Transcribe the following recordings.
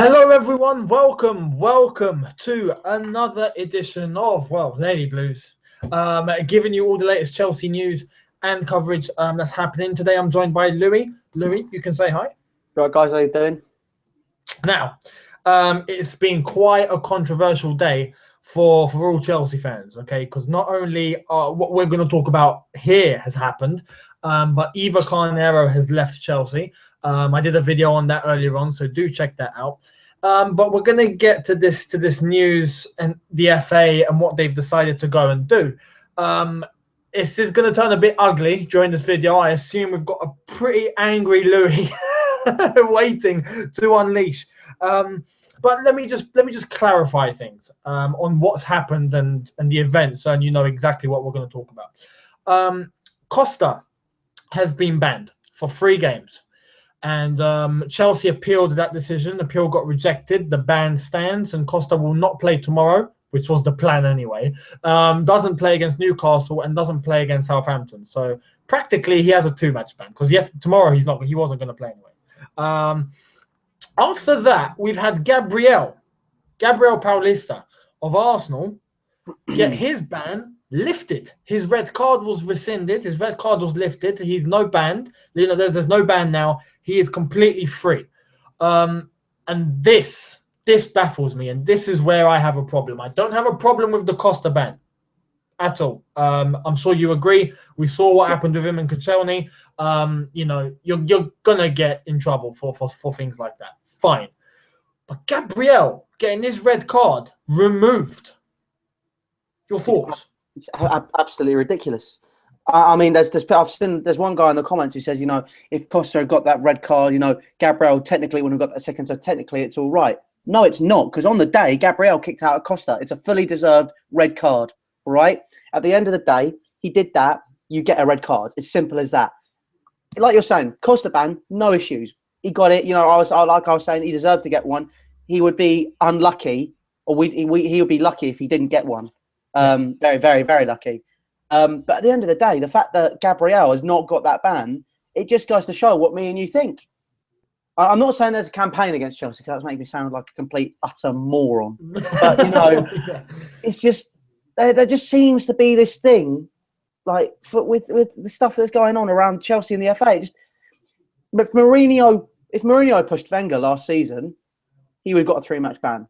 Hello everyone, welcome to another edition of, Lady Blues. Giving you all the latest Chelsea news and coverage that's happening. Today I'm joined by Louis. Louis, you can say hi. Right, guys, how you doing? Now, it's been quite a controversial day for all Chelsea fans, okay? Because not only what we're going to talk about here has happened, but Eva Carneiro has left Chelsea. I did a video on that earlier on, so do check that out. But we're going to get to this news and the FA and what they've decided to go and do. This is going to turn a bit ugly during this video. I assume we've got a pretty angry Louis waiting to unleash. But let me just clarify things on what's happened and the events, so you know exactly what we're going to talk about. Costa has been banned for 3 games. And Chelsea appealed that decision. The appeal got rejected. The ban stands, and Costa will not play tomorrow, which was the plan anyway. Doesn't play against Newcastle and doesn't play against Southampton. So practically, he has a 2-match ban because tomorrow he wasn't going to play anyway. After that, we've had Gabriel Paulista of Arsenal get his ban lifted. His red card was rescinded. His red card was lifted. He's no banned. You know, there's no ban now. He is completely free. And this baffles me, and this is where I have a problem. I don't have a problem with the Costa ban at all. I'm sure you agree. We saw what happened with him and Koscielny. You know, you're gonna get in trouble for things like that. Fine. But Gabriel getting his red card removed. Your thoughts? It's absolutely ridiculous. I mean, there's one guy in the comments who says, you know, if Costa had got that red card, you know, Gabriel technically wouldn't have got that second, so technically it's all right. No, it's not, because on the day, Gabriel kicked out of Costa. It's a fully deserved red card, right? At the end of the day, he did that. You get a red card. It's simple as that. Like you're saying, Costa ban, no issues. He got it. You know, like I was saying, he deserved to get one. He would be unlucky, or he would be lucky if he didn't get one. Very, very, very lucky. But at the end of the day, the fact that Gabriel has not got that ban, it just goes to show what me and you think. I'm not saying there's a campaign against Chelsea, because that's making me sound like a complete, utter moron. But, you know, it's just, there just seems to be this thing, like, with the stuff that's going on around Chelsea and the FA. But if Mourinho pushed Wenger last season, he would have got a 3-match ban.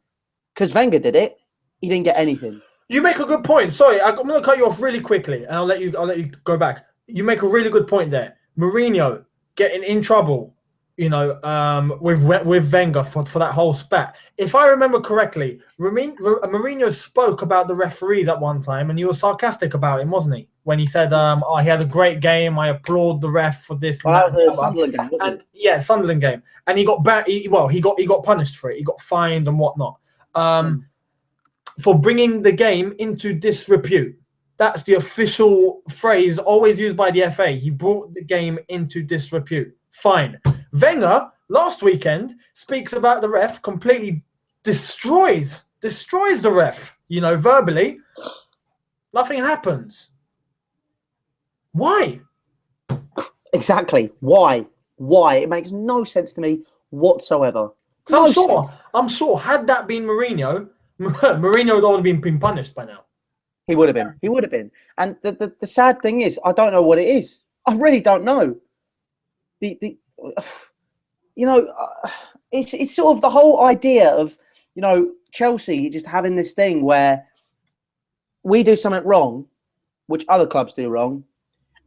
Because Wenger did it, he didn't get anything. You make a good point. Sorry, I'm going to cut you off really quickly, and I'll let you go back. You make a really good point there. Mourinho getting in trouble, you know, with Wenger for that whole spat. If I remember correctly, Mourinho spoke about the referees at one time, and he was sarcastic about him, wasn't he? When he said, "Oh, he had a great game. I applaud the ref for this." Well, that was a Sunderland game, wasn't it? Yeah, Sunderland game, and he got back. He got punished for it. He got fined and whatnot. For bringing the game into disrepute. That's the official phrase always used by the FA. He brought the game into disrepute. Fine. Wenger, last weekend, speaks about the ref, completely destroys the ref, you know, verbally. Nothing happens. Why? Exactly. Why? It makes no sense to me whatsoever. I'm sure had that been Mourinho would already been punished by now. He would have been. And the sad thing is, I don't know what it is. I really don't know. You know, it's sort of the whole idea of, you know, Chelsea just having this thing where we do something wrong, which other clubs do wrong,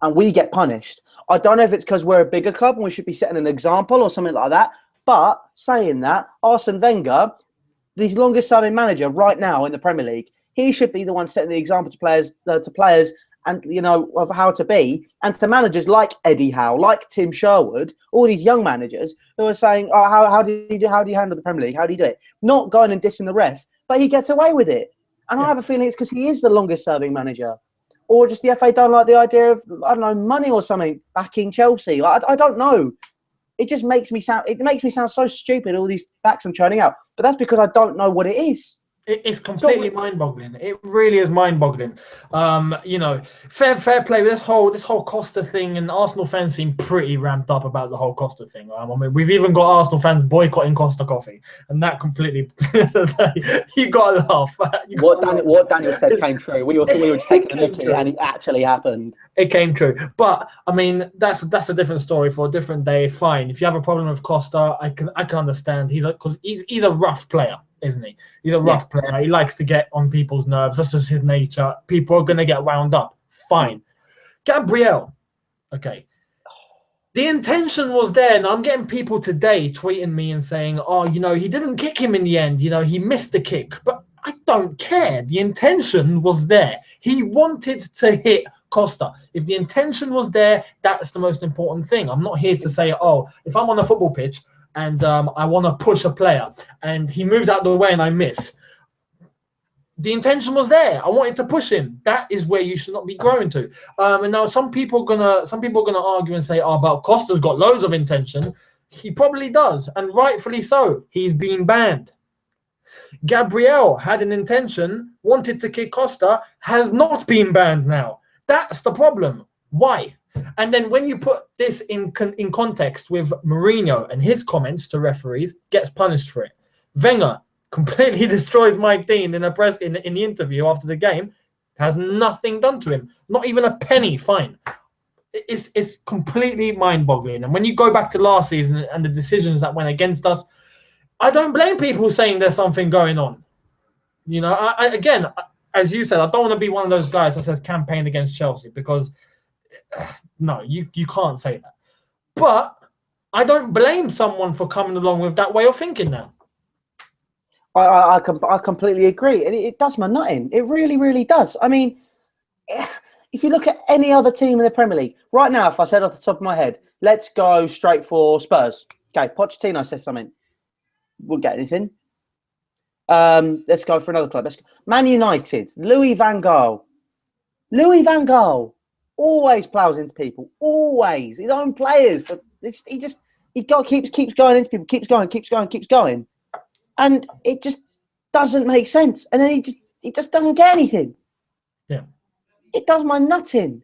and we get punished. I don't know if it's because we're a bigger club and we should be setting an example or something like that. But saying that, Arsene Wenger, the longest-serving manager right now in the Premier League, he should be the one setting the example to players, and, you know, of how to be, and to managers like Eddie Howe, like Tim Sherwood, all these young managers who are saying, "Oh, how do you handle the Premier League? How do you do it?" Not going and dissing the ref, but he gets away with it. And I have a feeling it's because he is the longest-serving manager, or just the FA don't like the idea of, I don't know, money or something backing Chelsea. I don't know. It just makes me sound so stupid, all these facts I'm churning out. But that's because I don't know what it is. It's completely mind-boggling. It really is mind-boggling. Fair play with this whole Costa thing, and Arsenal fans seem pretty ramped up about the whole Costa thing. I mean, we've even got Arsenal fans boycotting Costa coffee, and that completely you gotta laugh. What Daniel said came true. We were just taking a mickey, and it actually happened. It came true, but I mean that's a different story for a different day. Fine, if you have a problem with Costa, I can understand. He's a rough player, isn't he? He's a rough player. He likes to get on people's nerves. That's just his nature. People are gonna get wound up. Fine. Gabriel, okay. The intention was there, and I'm getting people today tweeting me and saying, "Oh, he didn't kick him in the end. He missed the kick." But I don't care. The intention was there. He wanted to hit Costa. If the intention was there, that's the most important thing. I'm not here to say, oh, if I'm on a football pitch and I want to push a player and he moves out the way and I miss. The intention was there. I wanted to push him. That is where you should not be growing to. And now some people are gonna argue and say, oh, but Costa's got loads of intention. He probably does, and rightfully so. He's been banned. Gabriel had an intention, wanted to kick Costa, has not been banned now. That's the problem. Why? And then when you put this in context with Mourinho and his comments to referees, gets punished for it. Wenger completely destroys Mike Dean in the interview after the game, has nothing done to him, not even a penny fine. It's completely mind-boggling. And when you go back to last season and the decisions that went against us, I don't blame people saying there's something going on. Again, as you said, I don't want to be one of those guys that says campaign against Chelsea, because no, you can't say that. But I don't blame someone for coming along with that way of thinking now. I completely agree. And it does my nut in. It really, really does. I mean, if you look at any other team in the Premier League, right now, if I said off the top of my head, let's go straight for Spurs. Okay, Pochettino says something. Wouldn't get anything. Let's go for another club. Man United. Louis van Gaal. Always plows into people. Always. His own players. He keeps going into people. Keeps going. And it just doesn't make sense. And then he just doesn't get anything. Yeah. It does my nut in.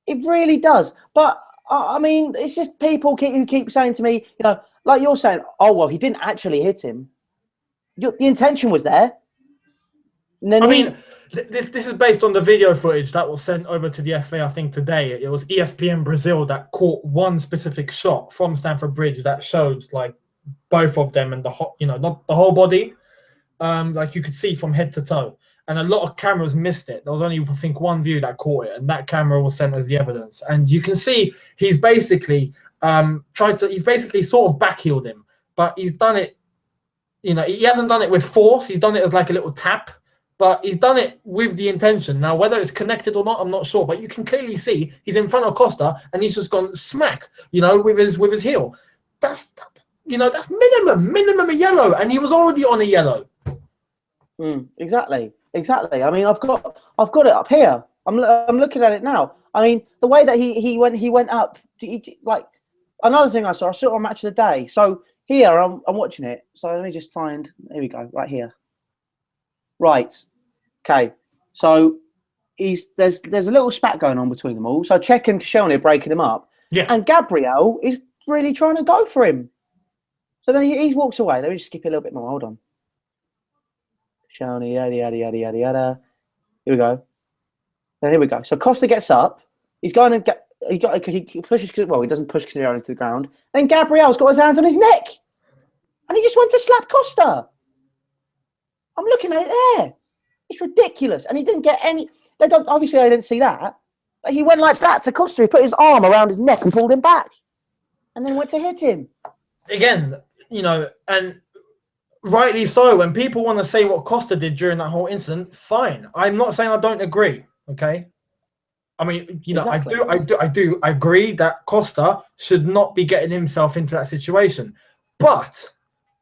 It really does. But I mean, it's just people who keep saying to me, like you're saying, oh, well, he didn't actually hit him. The intention was there. And then this is based on the video footage that was sent over to the FA, I think, today. It was ESPN Brazil that caught one specific shot from Stamford Bridge that showed, like, both of them and not the whole body. Like, you could see from head to toe. And a lot of cameras missed it. There was only, I think, one view that caught it, and that camera was sent as the evidence. And you can see he's basically he's basically sort of backheeled him, but he's done it, he hasn't done it with force. He's done it as like a little tap, but he's done it with the intention. Now, whether it's connected or not, I'm not sure, but you can clearly see he's in front of Costa and he's just gone smack, with his heel. That's minimum a yellow, and he was already on a yellow. Exactly. I mean, I've got it up here. I'm looking at it now. I mean, the way that he went up, like, another thing I saw it on Match of the Day. So here I'm watching it. So let me just find. Here we go. Right here. Right. Okay. So there's a little spat going on between them all. So Cech and Koscielny are breaking him up. Yeah. And Gabriel is really trying to go for him. So then he walks away. Let me just skip it a little bit more. Hold on. Koscielny, yada. Here we go. Then here we go. So Costa gets up. He's going to get. He pushes. Well, he doesn't push Koscielny to the ground. Then Gabriel's got his hands on his neck, and he just went to slap Costa. I'm looking at it there. It's ridiculous, and he didn't get any. Obviously, I didn't see that, but he went like that to Costa. He put his arm around his neck and pulled him back, and then went to hit him. Again, and rightly so. When people want to say what Costa did during that whole incident, fine. I'm not saying I don't agree. Okay. I mean, exactly. I do agree that Costa should not be getting himself into that situation. But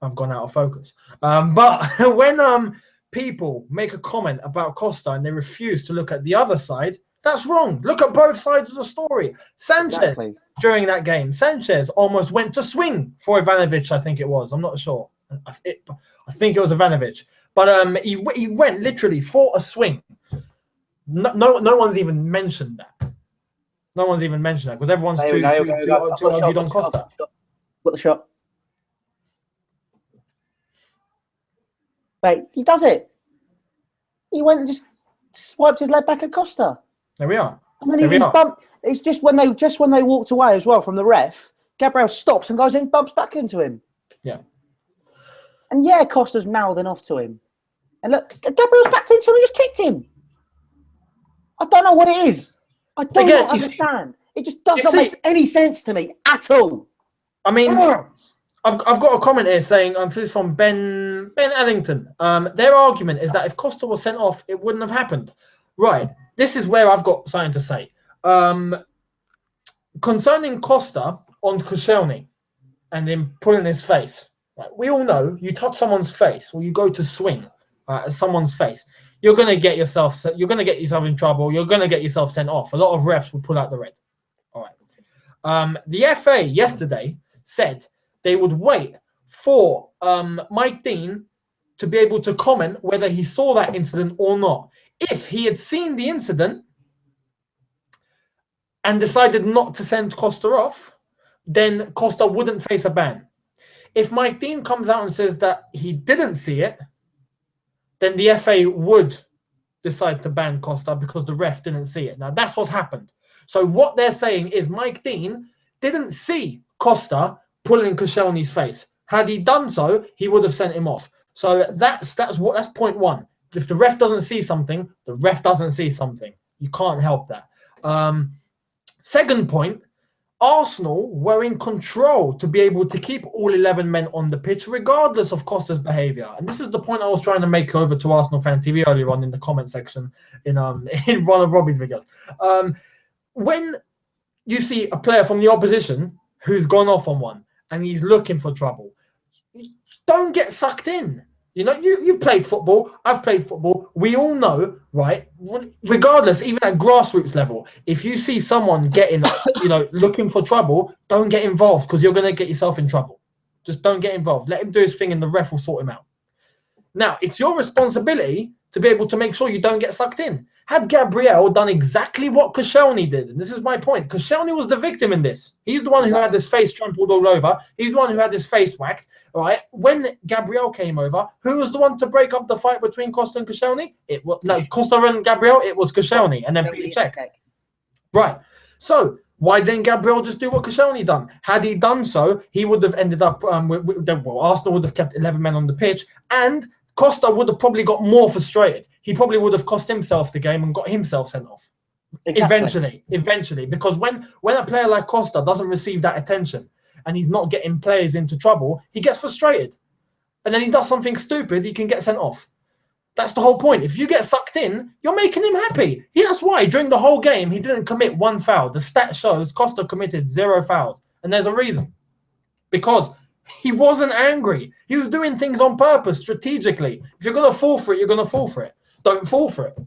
I've gone out of focus. But when people make a comment about Costa and they refuse to look at the other side, that's wrong. Look at both sides of the story. Sanchez, during that game, Sanchez almost went to swing for Ivanovic, I think it was. I'm not sure. I think it was Ivanovic. But he went literally for a swing. No one's even mentioned that. No one's even mentioned that because everyone's too argued on Costa. Got the shot. Mate, he does it. He went and just swiped his leg back at Costa. There we are. And then he's bumped. It's just when they walked away as well from the ref, Gabriel stops and goes in, bumps back into him. Yeah. And yeah, Costa's mouthing off to him. And look, Gabriel's backed into him and just kicked him. I don't know what it is. I don't understand. It just does not make any sense to me at all. I mean, I've got a comment here saying, this is from Ben Ellington. Their argument is that if Costa was sent off, it wouldn't have happened. Right. This is where I've got something to say. Concerning Costa on Koscielny and him pulling his face. Right, we all know you touch someone's face or you go to swing at someone's face, you're going to get yourself in trouble. You're going to get yourself sent off. A lot of refs will pull out the red. All right. The FA yesterday said they would wait for Mike Dean to be able to comment whether he saw that incident or not. If he had seen the incident and decided not to send Costa off, then Costa wouldn't face a ban. If Mike Dean comes out and says that he didn't see it, then the FA would decide to ban Costa because the ref didn't see it. Now, that's what's happened. So what they're saying is Mike Dean didn't see Costa pulling Koscielny's face. Had he done so, he would have sent him off. So that's point one. If the ref doesn't see something, the ref doesn't see something. You can't help that. Second point, Arsenal were in control to be able to keep all 11 men on the pitch, regardless of Costa's behaviour. And this is the point I was trying to make over to Arsenal Fan TV earlier on in the comment section in one of Robbie's videos. When you see a player from the opposition who's gone off on one and he's looking for trouble, don't get sucked in. You know, you've played football. I've played football. We all know, right? Regardless, even at grassroots level, if you see someone getting, looking for trouble, don't get involved because you're going to get yourself in trouble. Just don't get involved. Let him do his thing and the ref will sort him out. Now, it's your responsibility to be able to make sure you don't get sucked in. Had Gabriel done exactly what Koscielny did, and this is my point, Koscielny was the victim in this. He's the one who had his face trampled all over. He's the one who had his face waxed, right? When Gabriel came over, who was the one to break up the fight between Costa and Koscielny? Costa and Gabriel, it was Koscielny, and then Peter Cech. Right. So why didn't Gabriel just do what Koscielny done? Had he done so, he would have ended up, Arsenal would have kept 11 men on the pitch, and Costa would have probably got more frustrated. He probably would have cost himself the game and got himself sent off. Exactly. Eventually. Because when a player like Costa doesn't receive that attention and he's not getting players into trouble, he gets frustrated. And then he does something stupid, he can get sent off. That's the whole point. If you get sucked in, you're making him happy. That's why during the whole game, he didn't commit one foul. The stat shows Costa committed 0 fouls. And there's a reason. Because he wasn't angry. He was doing things on purpose, strategically. If you're going to fall for it, you're going to fall for it. Don't fall for it.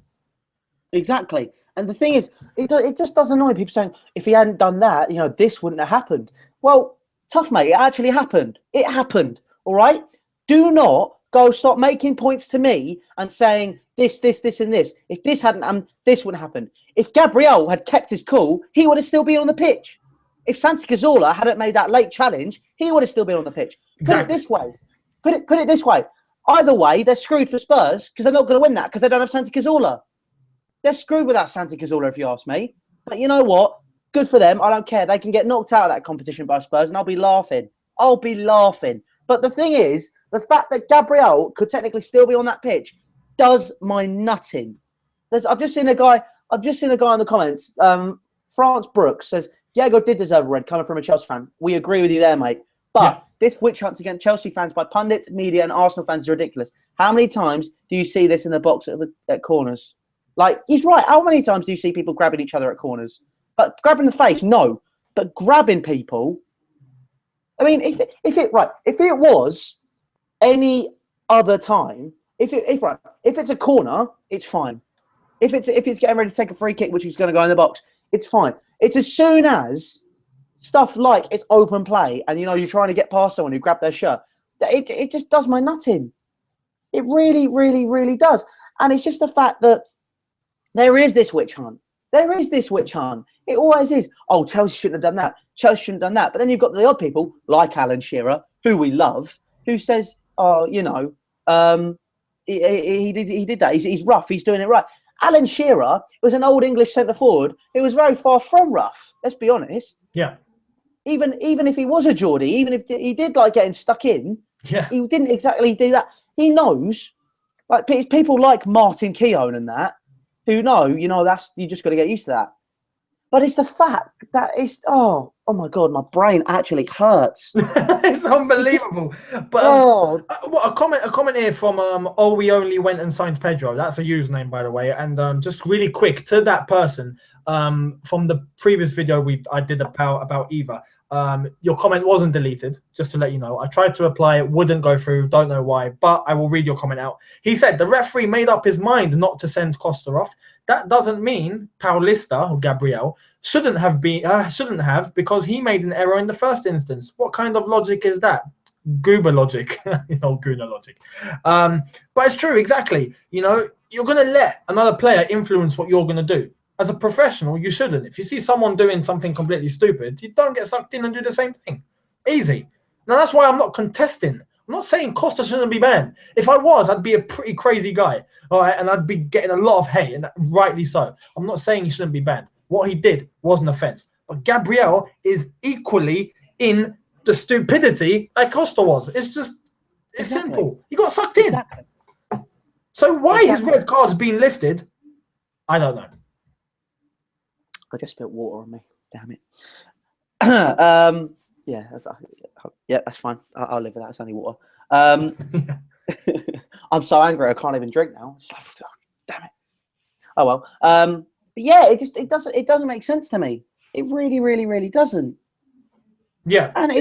Exactly. And the thing is, it just does annoy people saying, if he hadn't done that, this wouldn't have happened. Well, tough, mate. It actually happened. It happened. All right? Do not stop making points to me and saying this, and this. If this hadn't happened, this wouldn't happen. If Gabriel had kept his cool, he would have still been on the pitch. If Santi Cazorla hadn't made that late challenge, he would have still been on the pitch. Exactly. Put it this way. Put it this way. Either way, they're screwed for Spurs because they're not going to win that because they don't have Santi Cazorla. They're screwed without Santi Cazorla, if you ask me. But you know what? Good for them. I don't care. They can get knocked out of that competition by Spurs and I'll be laughing. But the thing is, the fact that Gabriel could technically still be on that pitch does my nutting. I've just seen a guy in the comments. France Brooks says, Diego did deserve a red coming from a Chelsea fan. We agree with you there, mate. But this witch hunt against Chelsea fans by pundits, media, and Arsenal fans is ridiculous. How many times do you see this in the box at corners? Like, he's right. How many times do you see people grabbing each other at corners? But grabbing the face, no. But grabbing people, I mean, if it was any other time, if it's a corner, it's fine. If it's getting ready to take a free kick, which is going to go in the box, it's fine. It's as soon as stuff like it's open play and, you're trying to get past someone who grabbed their shirt, it just does my nutting. It really, really, really does. And it's just the fact that there is this witch hunt. There is this witch hunt. It always is. Oh, Chelsea shouldn't have done that. Chelsea shouldn't have done that. But then you've got the odd people like Alan Shearer, who we love, who says, oh, he did that. He's rough. He's doing it right. Alan Shearer was an old English centre forward who was very far from rough. Let's be honest. Yeah. Even if he was a Geordie, even if he did like getting stuck in, he didn't exactly do that. He knows, like people like Martin Keown and that, who know, that's you just got to get used to that. But it's the fact that it's oh my god, my brain actually hurts. It's unbelievable. But a comment here from we only went and signed Pedro. That's a username, by the way. And just really quick to that person from the previous video I did about Eva. Your comment wasn't deleted, just to let you know. I tried to apply, it wouldn't go through, don't know why, but I will read your comment out. He said the referee made up his mind not to send Costa off. That doesn't mean Paulista or Gabriel shouldn't have because he made an error in the first instance. What kind of logic is that? Goober logic, Guna logic. But it's true, exactly. You're going to let another player influence what you're going to do. As a professional, you shouldn't. If you see someone doing something completely stupid, you don't get sucked in and do the same thing. Easy. Now, that's why I'm not contesting. I'm not saying Costa shouldn't be banned. If I was, I'd be a pretty crazy guy, all right? And I'd be getting a lot of hate, and rightly so. I'm not saying he shouldn't be banned. What he did was an offence. But Gabriel is equally in the stupidity that Costa was. It's simple. He got sucked in. Exactly. So why his red card's been lifted, I don't know. I just spilled water on me. Damn it. That's fine. I'll live with that. It's only water. I'm so angry. I can't even drink now. Damn it. Oh well. But yeah, it doesn't make sense to me. It really, really, really doesn't. Yeah. And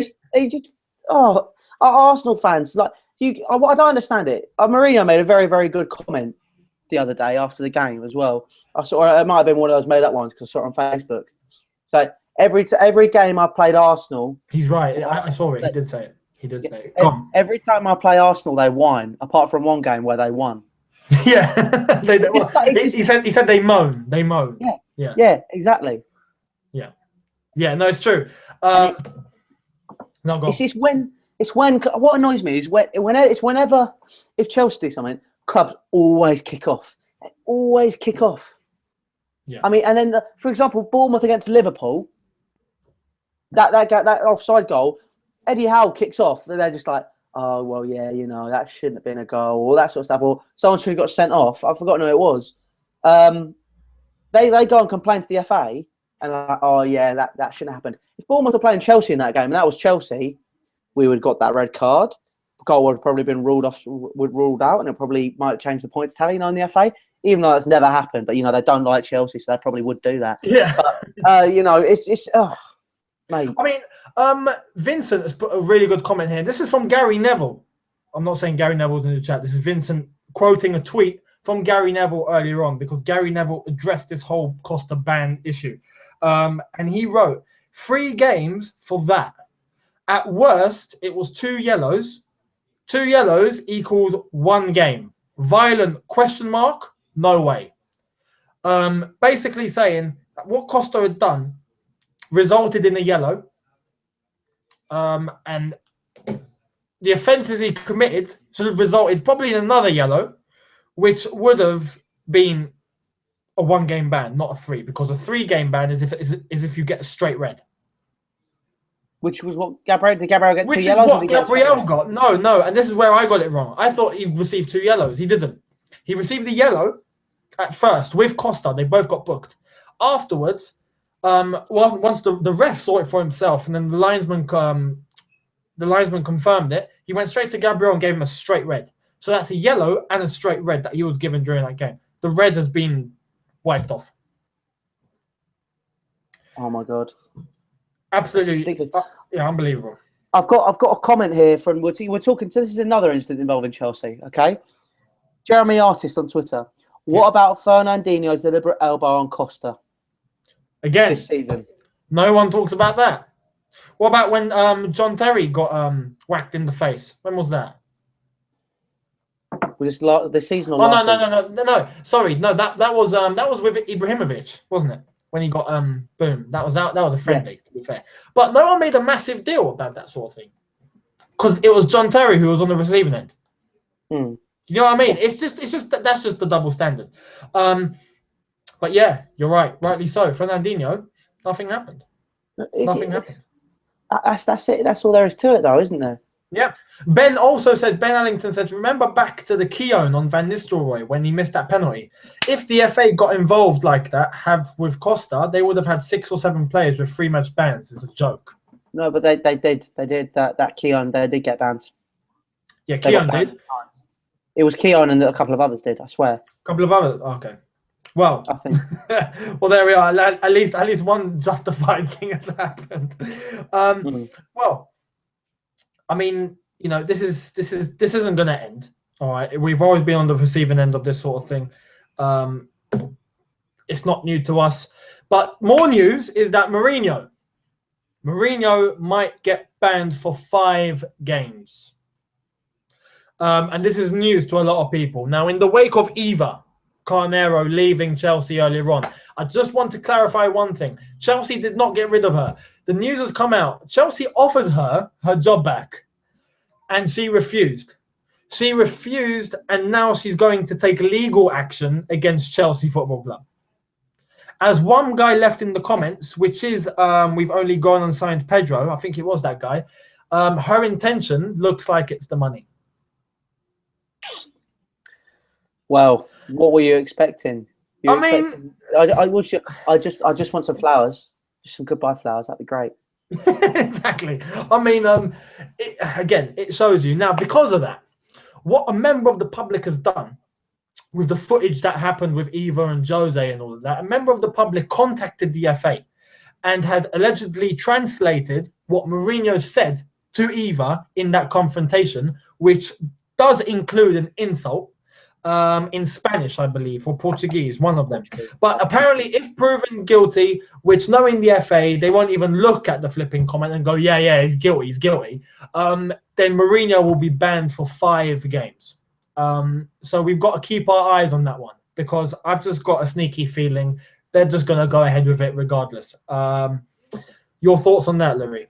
our Arsenal fans I don't understand it. Mourinho made a very, very good comment the other day after the game as well. I saw it might have been one of those made up ones because I saw it on Facebook. So every game I played Arsenal, he's right. I saw it. He did say it. Every time I play Arsenal, they whine. Apart from one game where they won. Yeah, he said they moan. They moan. Yeah, exactly. Yeah. No, it's true. It's just when what annoys me is whenever if Chelsea do something, clubs always kick off. They always kick off. Yeah. I mean, and then for example, Bournemouth against Liverpool, that offside goal, Eddie Howe kicks off, and they're just like, oh well, yeah, that shouldn't have been a goal, or that sort of stuff, or someone should have got sent off. I've forgotten who it was. They go and complain to the FA, and like, oh yeah, that shouldn't have happened. If Bournemouth were playing Chelsea in that game, and that was Chelsea, we would have got that red card. The goal would have probably been ruled out, and it probably might change the points tally in the FA. Even though that's never happened, but they don't like Chelsea, so they probably would do that. Yeah. But it's mate. I mean, Vincent has put a really good comment here. This is from Gary Neville. I'm not saying Gary Neville's in the chat. This is Vincent quoting a tweet from Gary Neville earlier on, because Gary Neville addressed this whole Costa ban issue. And he wrote, 3 games for that. At worst, it was 2 yellows. 2 yellows equals 1 game. Violent ? No way. Basically saying that what Costa had done resulted in a yellow. And the offences he committed should have resulted probably in another yellow, which would have been a 1-game ban, not a 3, because a 3-game ban is if you get a straight red. Which was what Gabriel did. Gabriel get 2 Which yellows? Is what Gabriel got. No, and this is where I got it wrong. I thought he received 2 yellows. He didn't. He received a yellow at first with Costa. They both got booked. Afterwards, once the ref saw it for himself, and then the linesman confirmed it, he went straight to Gabriel and gave him a straight red. So that's a yellow and a straight red that he was given during that game. The red has been wiped off. Oh my god! Absolutely, unbelievable. I've got a comment here from we're talking. This is another incident involving Chelsea. Okay, Jeremy Artist on Twitter. What about Fernandinho's deliberate elbow on Costa? Again, this season, no one talks about that. What about when John Terry got whacked in the face? When was that? Was this season or Oh last no, season? no. Sorry, no. That was with Ibrahimovic, wasn't it? When he got boom. That was a Yeah. friendly, to be fair. But no one made a massive deal about that sort of thing because it was John Terry who was on the receiving end. Mm. You know what I mean? Yeah. It's just that's just the double standard. But yeah, you're right, rightly so. Fernandinho, nothing happened. Nothing happened. That's it. That's all there is to it, though, isn't there? Yeah. Ben Allington says, remember back to the Keown on Van Nistelrooy when he missed that penalty. If the FA got involved like that, with Costa, they would have had 6 or 7 players with 3-match bans. It's a joke. No, but they did that Keon. They did get banned. Yeah, They got Keown banned. did. It was Keon and a couple of others did. I swear. A couple of others. Okay. Well, I think. well, there we are. At least one justified thing has happened. Well, I mean, this isn't going to end. All right, we've always been on the receiving end of this sort of thing. It's not new to us. But more news is that Mourinho might get banned for 5 games. And this is news to a lot of people. Now, in the wake of Eva Carnero leaving Chelsea earlier on, I just want to clarify one thing. Chelsea did not get rid of her. The news has come out. Chelsea offered her job back, and she refused. She refused, and now she's going to take legal action against Chelsea Football Club. As one guy left in the comments, which is we've only gone and signed Pedro. I think it was that guy. Her intention looks like it's the money. Well, what were you expecting? I just want some flowers, just some goodbye flowers. That'd be great. Exactly. I mean, it shows you now because of that. What a member of the public has done with the footage that happened with Eva and Jose and all of that, a member of the public contacted the FA and had allegedly translated what Mourinho said to Eva in that confrontation, which does include an insult in Spanish, I believe, or Portuguese, one of them. But apparently, if proven guilty, which knowing the FA, they won't even look at the flipping comment and go, yeah, he's guilty, then Mourinho will be banned for 5 games. So we've got to keep our eyes on that one because I've just got a sneaky feeling they're just going to go ahead with it regardless. Your thoughts on that, Louis?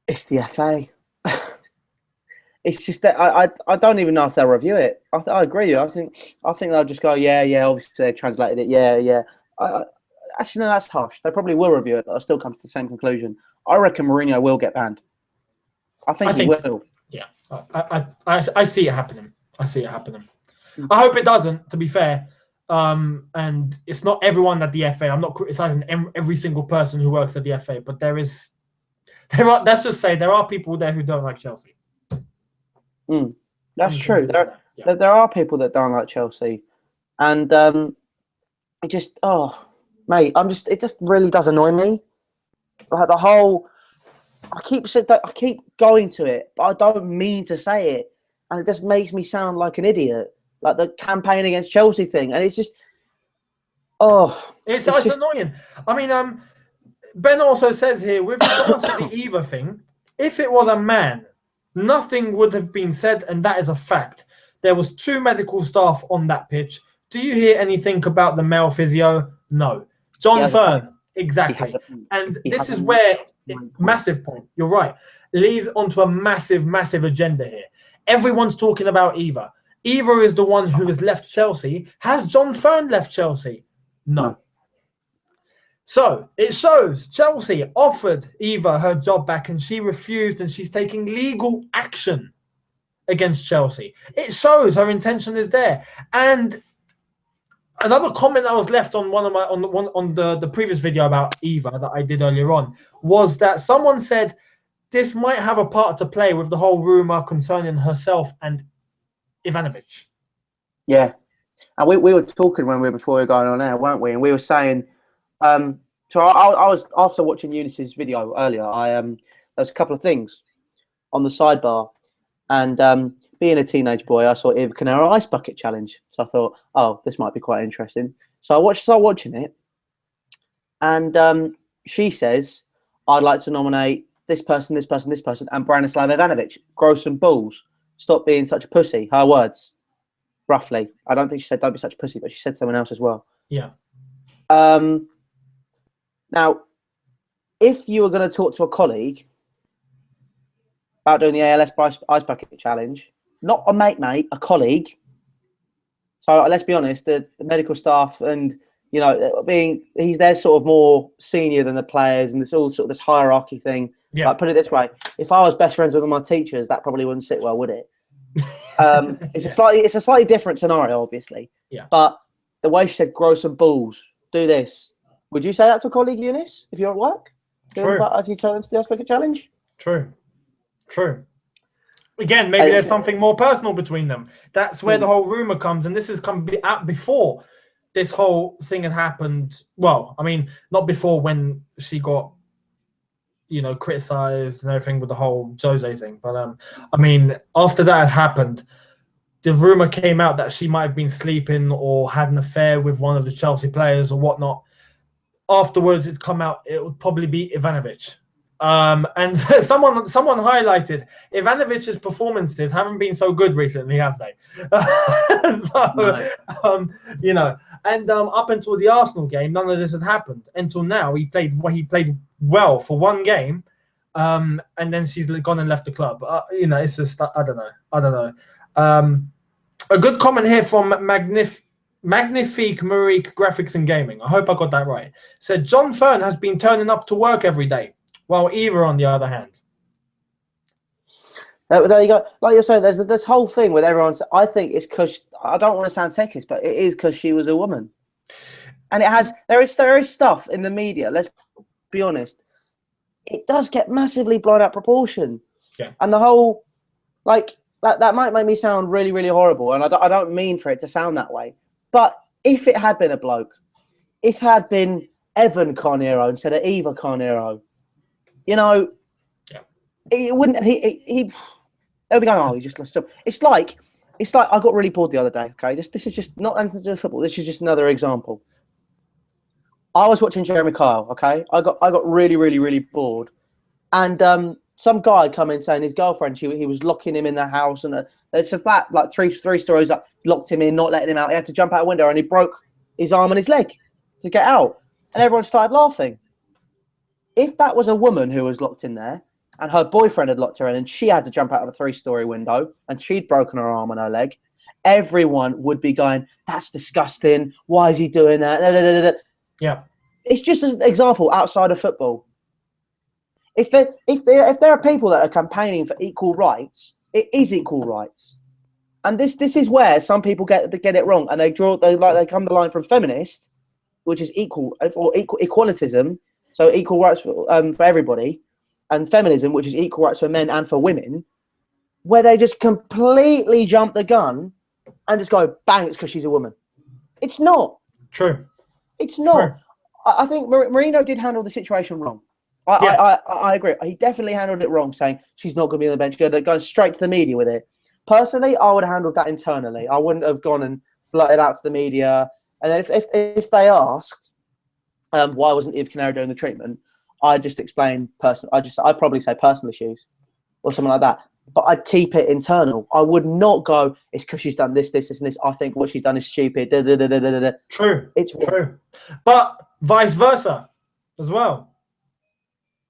It's the FA. It's just that I don't even know if they'll review it. I agree with you. I think they'll just go, yeah, obviously they translated it, yeah. Actually, no, that's harsh. They probably will review it, but I'll still come to the same conclusion. I reckon Mourinho will get banned. I think he will. Yeah, I see it happening. I hope it doesn't, to be fair. And it's not everyone at the FA. I'm not criticizing every single person who works at the FA, but let's just say there are people there who don't like Chelsea. That's true. There are people that don't like Chelsea, and it just it just really does annoy me. Like the whole, I keep going to it, but I don't mean to say it, and it just makes me sound like an idiot. Like the campaign against Chelsea thing, and it's just, it's just annoying. I mean, Ben also says here with regards to the Eva thing, if it was a man, nothing would have been said, and that is a fact. There was 2 medical staff on that pitch. Do you hear anything about the male physio? No. John Fern, exactly. And this is where, massive point, you're right, leads onto a massive agenda here. Everyone's talking about Eva. Eva is the one who has left Chelsea. Has John Fern left Chelsea? No. So it shows Chelsea offered Eva her job back and she refused, and she's taking legal action against Chelsea. It shows her intention is there. And another comment that was left on the previous video about Eva that I did earlier on was that someone said this might have a part to play with the whole rumor concerning herself and Ivanovic. Yeah, and we were talking before we were going on air, weren't we? And we were saying, so I was, after watching Eunice's video earlier, there's a couple of things on the sidebar, and being a teenage boy, I saw Eva Carnero Ice Bucket Challenge. So I thought, this might be quite interesting. So I started watching it, and she says, I'd like to nominate this person, and Branislav Ivanovic. Grow some balls. stop being such a pussy. Her words, roughly. I don't think she said don't be such a pussy, but she said someone else as well. Yeah. Now, if you were going to talk to a colleague about doing the ALS Ice Bucket Challenge, not a mate, a colleague. So let's be honest, the medical staff and, you know, he's there sort of more senior than the players, and it's all sort of this hierarchy thing. Yeah. Like, put it this way, if I was best friends with one of my teachers, that probably wouldn't sit well, would it? It's a slightly different scenario, obviously. Yeah. But the way she said, grow some balls, do this. Would you say that to a colleague, Eunice, if you're at work? True. As you tell them to do the Ice Bucket Challenge? True. Again, maybe there's something more personal between them. That's where the whole rumor comes, and this has come out before this whole thing had happened. Well, I mean, not before when she got, you know, criticized and everything with the whole Jose thing. But I mean, after that had happened, the rumor came out that she might have been sleeping or had an affair with one of the Chelsea players or whatnot. Afterwards, it'd come out it would probably be Ivanovic. And someone highlighted Ivanovic's performances haven't been so good recently, have they? No. You know, and up until the Arsenal game, none of this had happened. Until now, he played well for one game, and then she's gone and left the club. You know, it's just I don't know. A good comment here from Magnifique Marique Graphics and Gaming. I hope I got that right. Said John Fern has been turning up to work every day. Well, Eva, on the other hand. There you go. Like you're saying, there's this whole thing with everyone. I think it's because, I don't want to sound sexist, but it is because she was a woman. And there is stuff in the media, let's be honest, it does get massively blown out proportion. Yeah. And the whole, like, that might make me sound really, really horrible. And I don't mean for it to sound that way. But if it had been a bloke, if it had been Evan Carnero instead of Eva Carnero, you know, he wouldn't. He they'll be going, oh, he just lost job. It's like I got really bored the other day. Okay, this is just not anything to do with football. This is just another example. I was watching Jeremy Kyle. Okay, I got really, really, really bored, and some guy come in saying his girlfriend he was locking him in the house, and it's a fact like three stories up, locked him in, not letting him out. He had to jump out a window, and he broke his arm and his leg to get out, and everyone started laughing. If that was a woman who was locked in there and her boyfriend had locked her in and she had to jump out of a 3-story window and she'd broken her arm and her leg, everyone would be going, that's disgusting. Why is he doing that? Yeah. It's just an example outside of football. If there are people that are campaigning for equal rights, it is equal rights. And this is where some people get it wrong, and they come the line from feminist, which is equalitism, so equal rights for everybody, and feminism, which is equal rights for men and for women, where they just completely jump the gun and just go, bang, it's because she's a woman. It's not. True. It's not. True. I think Mourinho did handle the situation wrong. I agree. He definitely handled it wrong, saying she's not going to be on the bench, going straight to the media with it. Personally, I would have handled that internally. I wouldn't have gone and blurted out to the media. And then if they asked, why wasn't Eve Canary doing the treatment, I'd just explain I'd probably say personal issues or something like that. But I'd keep it internal. I would not go, it's because she's done this, this, and this. I think what she's done is stupid. True. It's true. But vice versa as well.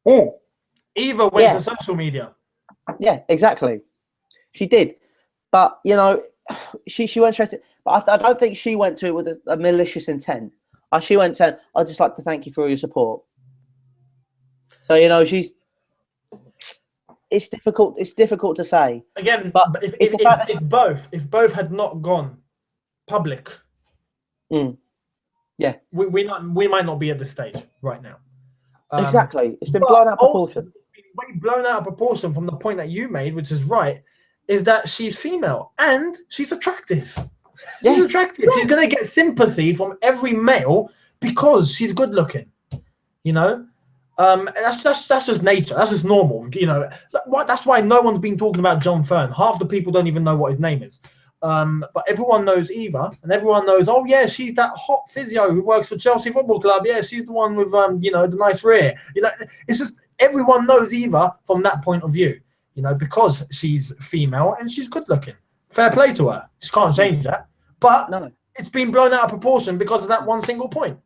Yeah. Eva went to social media. Yeah, exactly. She did. But, you know, she went straight to... But I don't think she went to it with a malicious intent. She went saying, I'd just like to thank you for all your support. So, you know, it's difficult to say. Again, but if both had not gone public, yeah, we might not be at this stage right now. Exactly. It's been blown out of proportion. Way blown out of proportion from the point that you made, which is right, is that she's female and she's attractive. She's attractive. Yeah. She's going to get sympathy from every male because she's good looking. You know, that's just nature. That's just normal. You know, that's why no one's been talking about John Fern. Half the people don't even know what his name is. But everyone knows Eva, and everyone knows, oh yeah, she's that hot physio who works for Chelsea Football Club. Yeah, she's the one with you know, the nice rear. You know, it's just everyone knows Eva from that point of view. you know, because she's female and she's good looking. Fair play to her. She can't change that. But No. it's been blown out of proportion because of that one single point.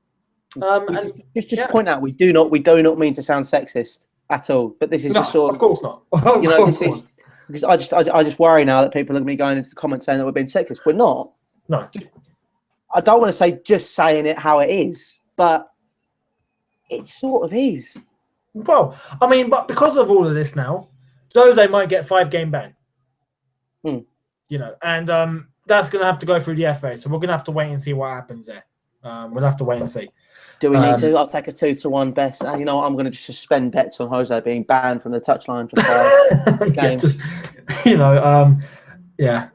Just point out, we do not mean to sound sexist at all. But this is just sort of course not. You know, this is because I just worry now that people are going to be going into the comments saying that we're being sexist. We're not. No. I don't want to say just saying it how it is, but it sort of is. Well, I mean, but because of all of this now, Jose might get 5-game ban. You know, and that's going to have to go through the FA. So we're going to have to wait and see what happens there. We'll have to wait and see. Do we need to? I'll take a 2-1 best. And you know what? I'm going to just suspend bets on Jose being banned from the touchline for 5 games. You know, yeah.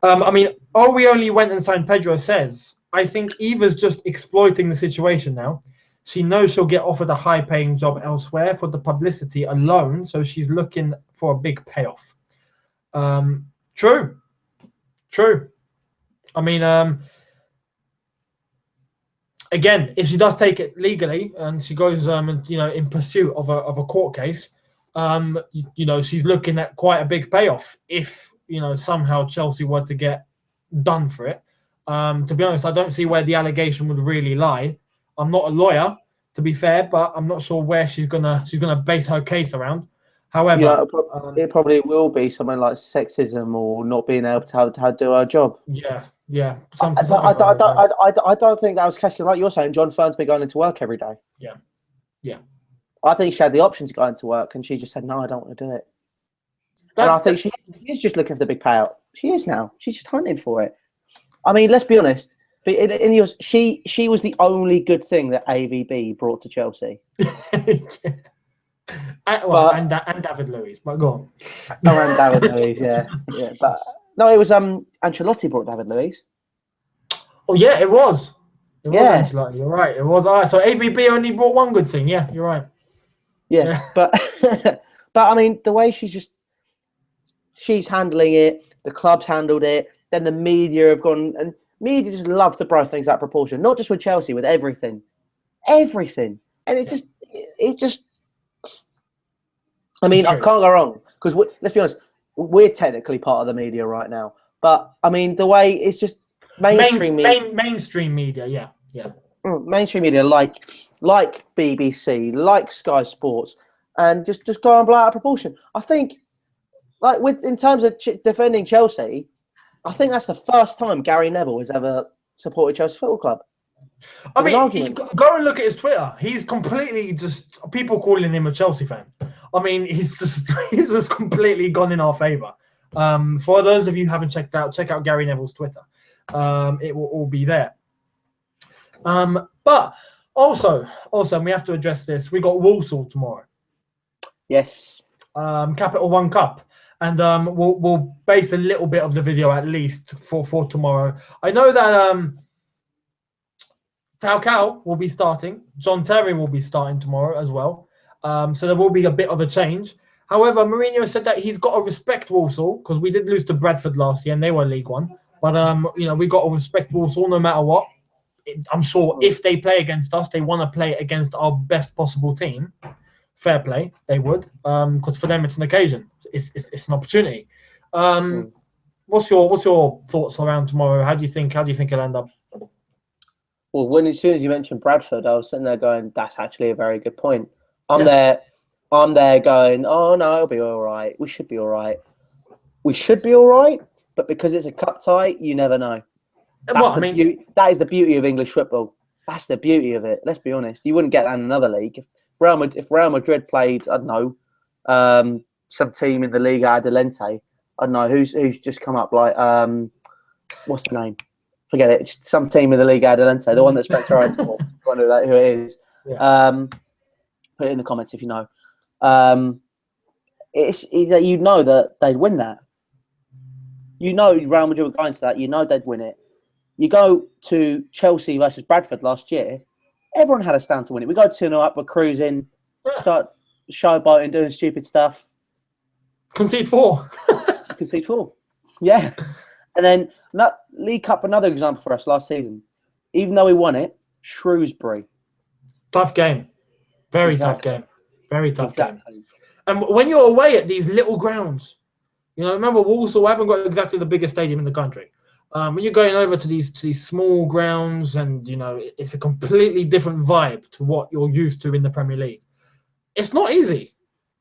I mean, we only went and signed Pedro says, I think Eva's just exploiting the situation now. She knows she'll get offered a high-paying job elsewhere for the publicity alone, so she's looking for a big payoff. True. I mean, again, if she does take it legally and she goes, you know, in pursuit of a court case, you know, she's looking at quite a big payoff if, you know, somehow Chelsea were to get done for it. To be honest, I don't see where the allegation would really lie. I'm not a lawyer, to be fair, but I'm not sure where she's gonna base her case around. However, you know, it probably will be something like sexism or not being able to do her job. Yeah. I don't think that was Keski. Like you're saying, John Fern's been going into work every day. Yeah. I think she had the option to go into work, and she just said, "No, I don't want to do it." And I think she is just looking for the big payout. She is now. She's just hunting for it. I mean, let's be honest. She was the only good thing that AVB brought to Chelsea. And David Luiz, but go on. No, and David Luiz, yeah. But no, it was Ancelotti brought David Luiz. Oh yeah, it was. It was Ancelotti. You're right. It was. So AVB only brought one good thing. Yeah, you're right. Yeah. but I mean, the way she's handling it, the club's handled it, then the media have gone, and media just love to blow things out of proportion. Not just with Chelsea, with everything, and it just. I mean, I can't go wrong because let's be honest, we're technically part of the media right now. But I mean, the way it's just mainstream media. Mainstream media, yeah. Mainstream media like BBC, like Sky Sports, and just go and blow out of proportion. I think, like in terms of defending Chelsea, I think that's the first time Gary Neville has ever supported Chelsea Football Club. I mean, go and look at his Twitter. He's completely just people calling him a Chelsea fan. I mean, he's just completely gone in our favour. For those of you who haven't checked out, check out Gary Neville's Twitter. It will all be there. But also, we have to address this. We got Walsall tomorrow. Yes. Capital One Cup, and we'll base a little bit of the video at least for tomorrow. I know that Falcao will be starting. John Terry will be starting tomorrow as well. So there will be a bit of a change. However, Mourinho said that he's got to respect Walsall because we did lose to Bradford last year and they were League One. But you know, we got to respect Walsall no matter what. I'm sure if they play against us, they want to play against our best possible team. Fair play, they would. Because for them, it's an occasion. It's an opportunity. What's your thoughts around tomorrow? How do you think it'll end up? Well, as soon as you mentioned Bradford, I was sitting there going, "That's actually a very good point." I'm there going, "Oh no, it'll be all right. We should be all right. We should be all right." But because it's a cup tie, you never know. That is the beauty of English football. That's the beauty of it. Let's be honest. You wouldn't get that in another league. If Real Madrid played, I don't know, some team in the Liga Adelante, I don't know who's just come up like what's the name? Forget it. Just some team in the Liga Adelante, the one that Spencer Ryan supports. Wonder who it is. Yeah. Put it in the comments if you know. It's that you know that they'd win that. You know Real Madrid were going to that. You know they'd win it. You go to Chelsea versus Bradford last year. Everyone had a stand to win it. We go 2-0 up, we're cruising, start showboating, doing stupid stuff. Concede 4. Concede 4. Yeah. And then League Cup, another example for us last season. Even though we won it, Shrewsbury. Tough game. Very tough game. Very tough game. And when you're away at these little grounds, remember Walsall haven't got exactly the biggest stadium in the country. When you're going over to these small grounds, and it's a completely different vibe to what you're used to in the Premier League. It's not easy.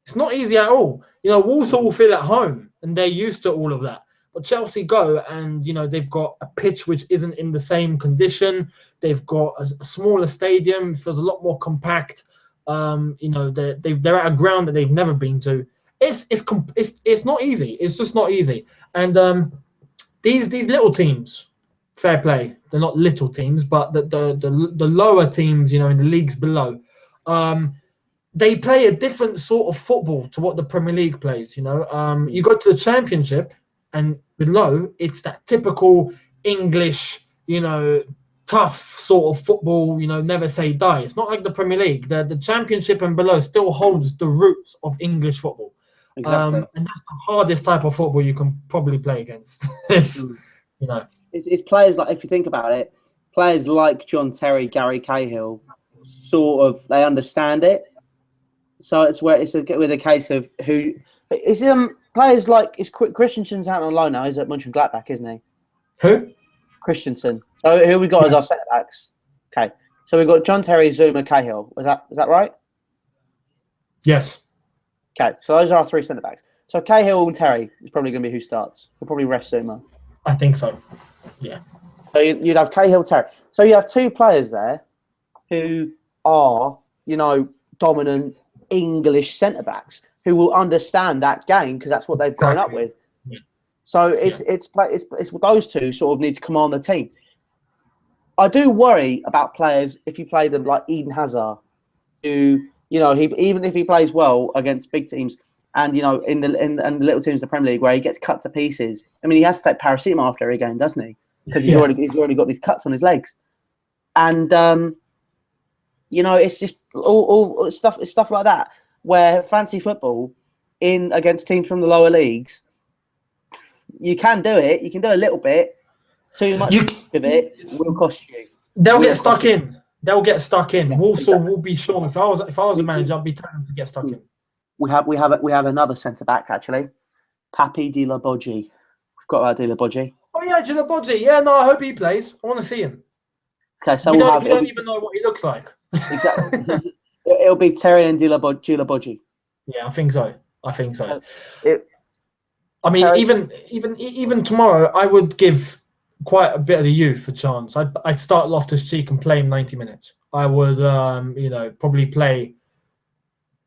It's not easy at all. Walsall will feel at home, and they're used to all of that. But Chelsea go, and they've got a pitch which isn't in the same condition. They've got a smaller stadium. It feels a lot more compact. They're at a ground that they've never been to. It's not easy. It's just not easy. And these little teams, fair play. They're not little teams, but the lower teams, in the leagues below, they play a different sort of football to what the Premier League plays. You go to the Championship, and below, it's that typical English, tough sort of football, never say die. It's not like the Premier League. The Championship and below still holds the roots of English football. Exactly. And that's the hardest type of football you can probably play against. It's players like, if you think about it, players like John Terry, Gary Cahill, sort of, they understand it. So it's with a case of who is players like Christensen's out on loan now. He's at Mönchengladbach, isn't he? Who? Christensen. So who we got as our centre backs? Okay, so we've got John Terry, Zuma, Cahill. Is that right? Yes. Okay, so those are our three centre backs. So Cahill and Terry is probably going to be who starts. We'll probably rest Zuma. I think so. Yeah. So you'd have Cahill, Terry. So you have two players there who are, dominant English centre backs who will understand that game because that's what they've grown up with. Yeah. So it's those two sort of need to command the team. I do worry about players if you play them like Eden Hazard, who even if he plays well against big teams and in the little teams of the Premier League where he gets cut to pieces. I mean, he has to take paracetamol after every game, doesn't he? Because he's already got these cuts on his legs, and it's just all stuff like that. Where fancy football against teams from the lower leagues, you can do it. You can do a little bit. Too much of it will cost you. They'll get stuck in. They'll get stuck in. Yeah, Walsall exactly. will be sure. If I was a manager, I'd be telling them to get stuck in. We have another centre back actually, Papi Di La Boggi. We've got about Di La Boggi. Oh yeah, Di La Boggi. Yeah, no, I hope he plays. I want to see him. Okay, so we don't even know what he looks like. Exactly. It'll be Terry and Di La Boggi. Yeah, I think so. So Terry, even tomorrow, I would give quite a bit of the youth a chance. I'd start Loftus-Cheek and play him 90 minutes. I would, probably play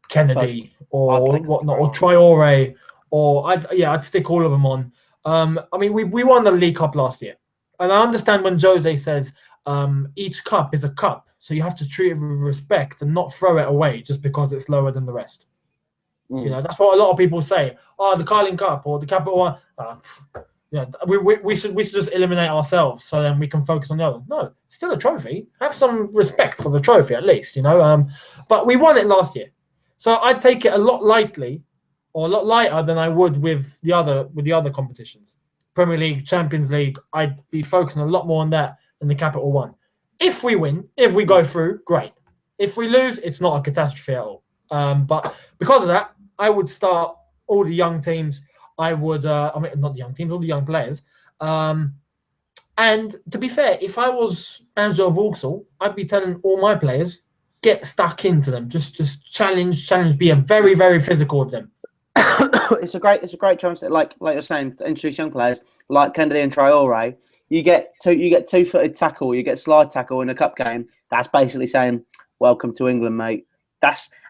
Kennedy or whatnot, or Traore, or I'd stick all of them on. We won the League Cup last year, and I understand when Jose says each cup is a cup. So you have to treat it with respect and not throw it away just because it's lower than the rest. That's what a lot of people say. Oh, the Carling Cup or the Capital One. We should just eliminate ourselves so then we can focus on the other. No, it's still a trophy. Have some respect for the trophy at least, But we won it last year, so I'd take it a lot lightly, or a lot lighter than I would with the other competitions. Premier League, Champions League. I'd be focusing a lot more on that than the Capital One. If we win, if we go through, great. If we lose, it's not a catastrophe at all. But because of that, I would start all the young teams. I would, not the young teams, all the young players. And to be fair, if I was Angelo Walsall, I'd be telling all my players, get stuck into them. Just challenge, be very, very physical with them. It's a great chance that, like you're saying, to introduce young players like Kennedy and Traore. You get two-footed tackle, you get slide tackle in a cup game. That's basically saying, "Welcome to England, mate."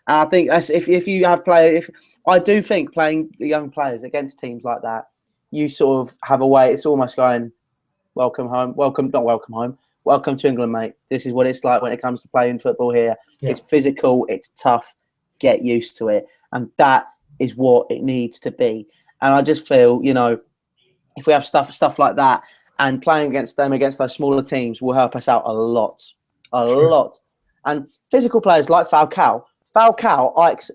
I think that's if you have players. I do think playing the young players against teams like that, you sort of have a way. It's almost going, "Welcome home." Not welcome home. Welcome to England, mate. This is what it's like when it comes to playing football here. Yeah. It's physical. It's tough. Get used to it, and that is what it needs to be. And I just feel, if we have stuff like that. And playing against those smaller teams will help us out a lot. Lot. And physical players like Falcao,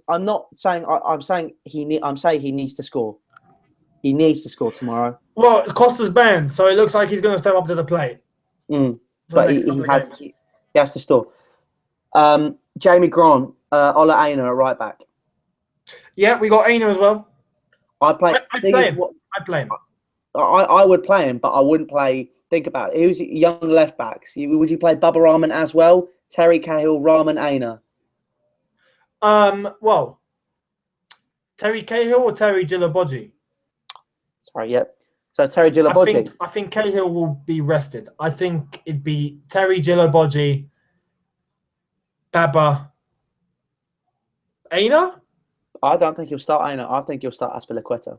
I'm saying he needs to score. He needs to score tomorrow. Well, Costa's banned, so it looks like he's going to step up to the plate. But he has to score. Jamie Grant, Ola Aina at right back. Yeah, we got Aina as well. I'd play. I'd Thing play is, him. what I'd play him. I would play him, but I wouldn't play. Think about it. Who's young left backs? Would you play Bubba Rahman as well? Terry Cahill, Rahman, Aina. Well, Terry Cahill or Terry Gilabodji? Sorry, yep. So Terry Gilabodji. I think Cahill will be rested. I think it'd be Terry Gilabodji, Baba, Aina? I don't think he'll start Aina. I think he'll start Azpilicueta.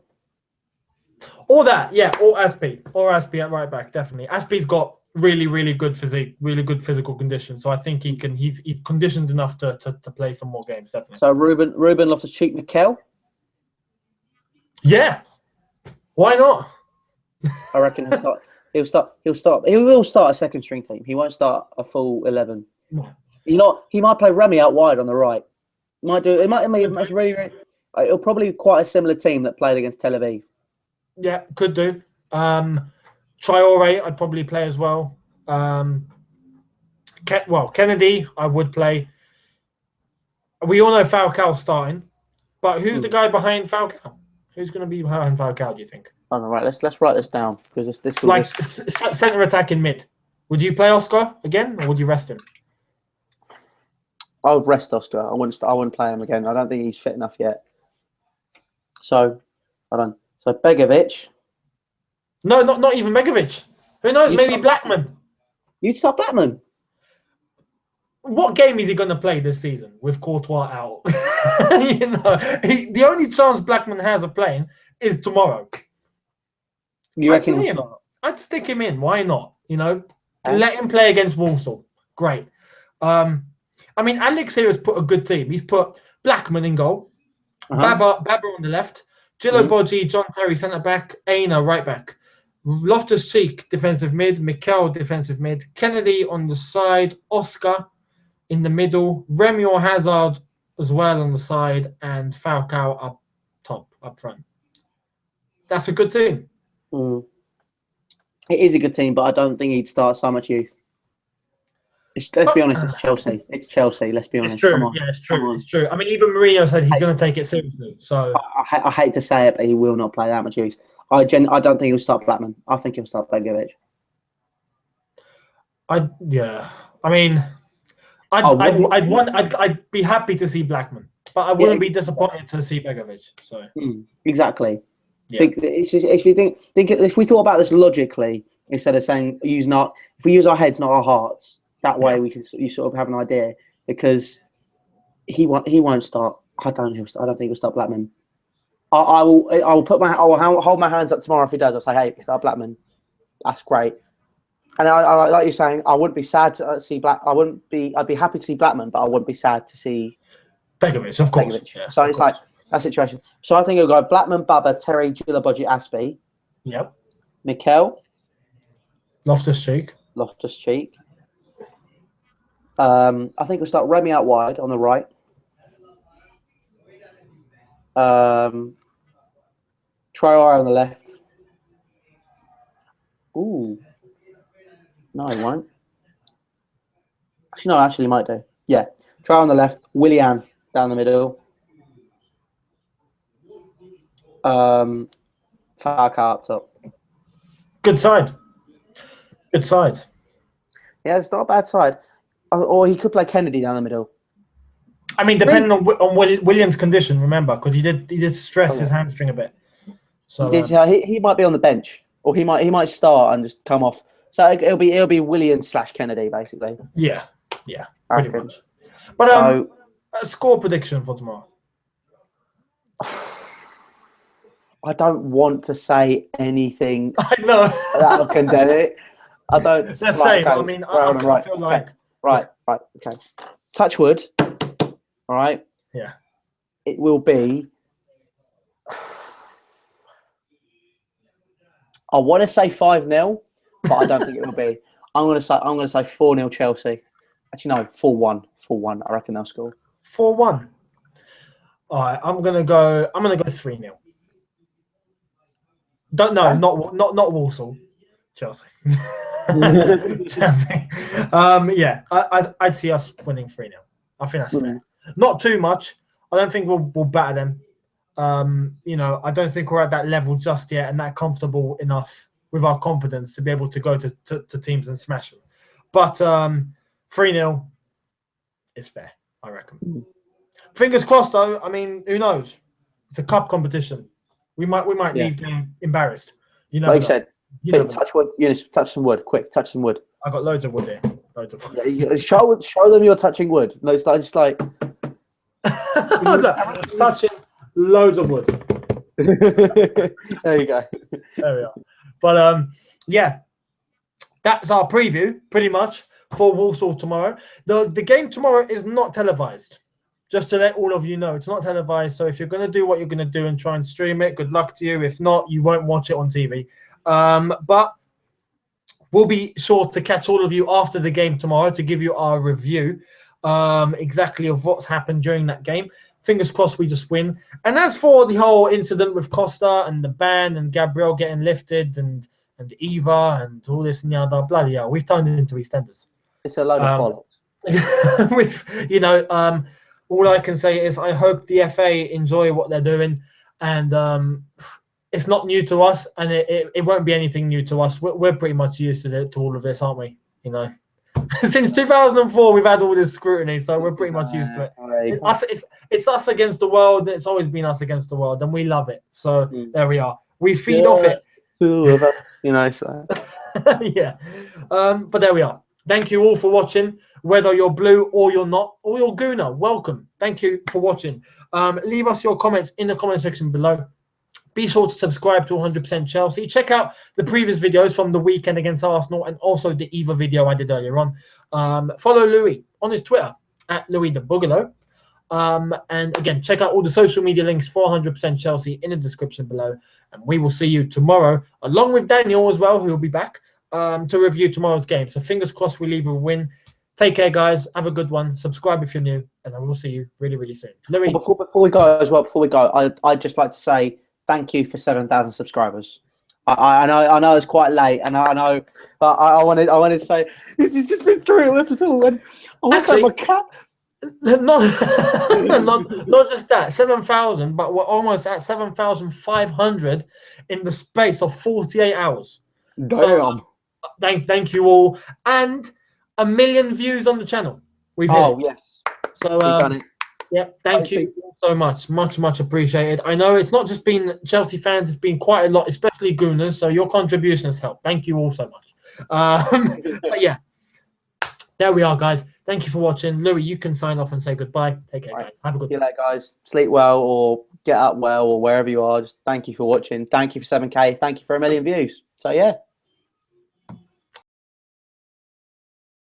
Or that, yeah, or Aspie. Or Aspie at right back, definitely. Aspie's got really, really good physique, really good physical condition. So I think he's conditioned enough to play some more games, definitely. So Ruben Loftus-Cheek, Mikel? Yeah. Why not? I reckon he'll start a second string team. He won't start a full 11. He might play Remy out wide on the right. It'll probably be quite a similar team that played against Tel Aviv. Yeah, could do. Traore, I'd probably play as well. Kennedy, I would play. We all know Falcao's starting, but who's the guy behind Falcao? Who's going to be behind Falcao, do you think? All right, let's write this down because this like centre attack in mid. Would you play Oscar again, or would you rest him? I would rest Oscar. I wouldn't play him again. I don't think he's fit enough yet. So, hold on. So Begovic. No, not even Begovic. Who knows? Maybe Blackman. You'd start Blackman. What game is he going to play this season with Courtois out? The only chance Blackman has of playing is tomorrow. You reckon he'll start? I'd stick him in. Why not? Let him play against Walsall. Great. I mean, Alex here has put a good team. He's put Blackman in goal, Baba on the left, Gilabodji, John Terry centre back, Aina right back, Loftus-Cheek defensive mid, Mikel defensive mid, Kennedy on the side, Oscar in the middle, Remy or Hazard as well on the side, and Falcao up front. That's a good team. It is a good team, but I don't think he'd start so much youth. Let's be honest, it's Chelsea. It's Chelsea. Let's be honest. It's true. Yeah, it's true. It's true. I mean, even Mourinho said he's going to take it seriously. So I hate to say it, but he will not play that much youth. I don't think he'll start Blackman. I think he'll start Begovic. I mean, I'd be happy to see Blackman, but I wouldn't be disappointed to see Begovic. So exactly. Yeah. If we thought about this logically, instead of saying if we use our heads, not our hearts, that way you sort of have an idea, because he won't start. I don't think he'll start Blackman. I will hold my hands up tomorrow if he does. I'll say, hey, start Blackman. That's great. And I like you're saying, I wouldn't be sad to see I'd be happy to see Blackman, but I wouldn't be sad to see Begovic, of course. Yeah, so it's like that situation. So I think it'll go Blackman, Baba, Terry, Gilabodji, Aspie. Yep. Mikel. Loftus-Cheek. I think we'll start Remy out wide on the right. Traore on the left. Ooh. No, he won't. Actually, he might do. Yeah. Traore on the left. Willian down the middle. Falcao up top. Good side. Yeah, it's not a bad side. Or he could play Kennedy down the middle. I mean, depending on William's condition, remember, because he did stress his hamstring a bit. So he might be on the bench, or he might start and just come off. So it'll be William / Kennedy basically. Yeah, pretty much. But a score prediction for tomorrow. I don't want to say anything. I know that'll condemn it. I don't. Let's say. Okay. I mean, I feel like. Right. Okay. Touch wood. All right. Yeah. It will be. I want to say 5-0, but I don't think it will be. I'm gonna say 4-0 Chelsea. Actually, no, 4-1. 4-1. I reckon they'll score. 4-1. All right. I'm gonna go 3-0. Not Walsall. Chelsea. Chelsea. Yeah, I'd see us winning 3-0. I think that's fair. Not too much. I don't think we'll batter them. You know, I don't think we're at that level just yet and that comfortable enough with our confidence to be able to go to teams and smash them. But 3-0 is fair, I reckon. Fingers crossed, though. I mean, who knows? It's a cup competition. We might leave them embarrassed. You know, like you said, touch wood. Eunice, touch some wood. Quick, touch some wood. I got loads of wood here. Loads of wood. Yeah, show them you're touching wood. No, it's just like touching loads of wood. There you go. There we are. But yeah, that's our preview pretty much for Walsall tomorrow. The game tomorrow is not televised. Just to let all of you know, it's not televised. So if you're going to do what you're going to do and try and stream it, good luck to you. If not, you won't watch it on TV. But we'll be sure to catch all of you after the game tomorrow to give you our review exactly of what's happened during that game. Fingers crossed we just win. And as for the whole incident with Costa and the ban and Gabriel getting lifted and Eva and all this and the other, bloody hell, we've turned it into EastEnders. It's a load of bollocks. All I can say is I hope the FA enjoy what they're doing, and it's not new to us, and it won't be anything new to us. We're pretty much used to all of this, aren't we? You know, since 2004 we've had all this scrutiny, so we're pretty much used to it. It's us against the world. It's always been us against the world, and we love it. So there we are. We feed off it. Two of us, you know. So. Yeah, but there we are. Thank you all for watching. Whether you're blue or you're not, or you're Gooner, welcome. Thank you for watching. Leave us your comments in the comment section below. Be sure to subscribe to 100% Chelsea. Check out the previous videos from the weekend against Arsenal and also the Eva video I did earlier on. Follow Louis on his Twitter at Louis the Boogaloo. And again, check out all the social media links for 100% Chelsea in the description below. And we will see you tomorrow, along with Daniel as well, who will be back to review tomorrow's game. So fingers crossed we leave a win. Take care, guys. Have a good one. Subscribe if you're new, and I will see you really, really soon. Louis. Well, before we go, I'd just like to say thank you for 7,000 subscribers. I know it's quite late, and I know, but I wanted to say it's just been through it with us all. And I want to say my cat. Not just that, 7,000, but we're almost at 7,500 in the space of 48 hours. Damn. So, thank you all, and 1 million views on the channel. We've hit it. Yes. So we've done it. Yeah, thank you so much. Much appreciated. I know it's not just been Chelsea fans, it's been quite a lot, especially Gooners, so your contribution has helped. Thank you all so much. But yeah, there we are, guys. Thank you for watching. Louis, you can sign off and say goodbye. Take care, guys. Have a good day. See you later, guys. Sleep well or get up well or wherever you are. Just thank you for watching. Thank you for 7K. Thank you for 1 million views. So, yeah.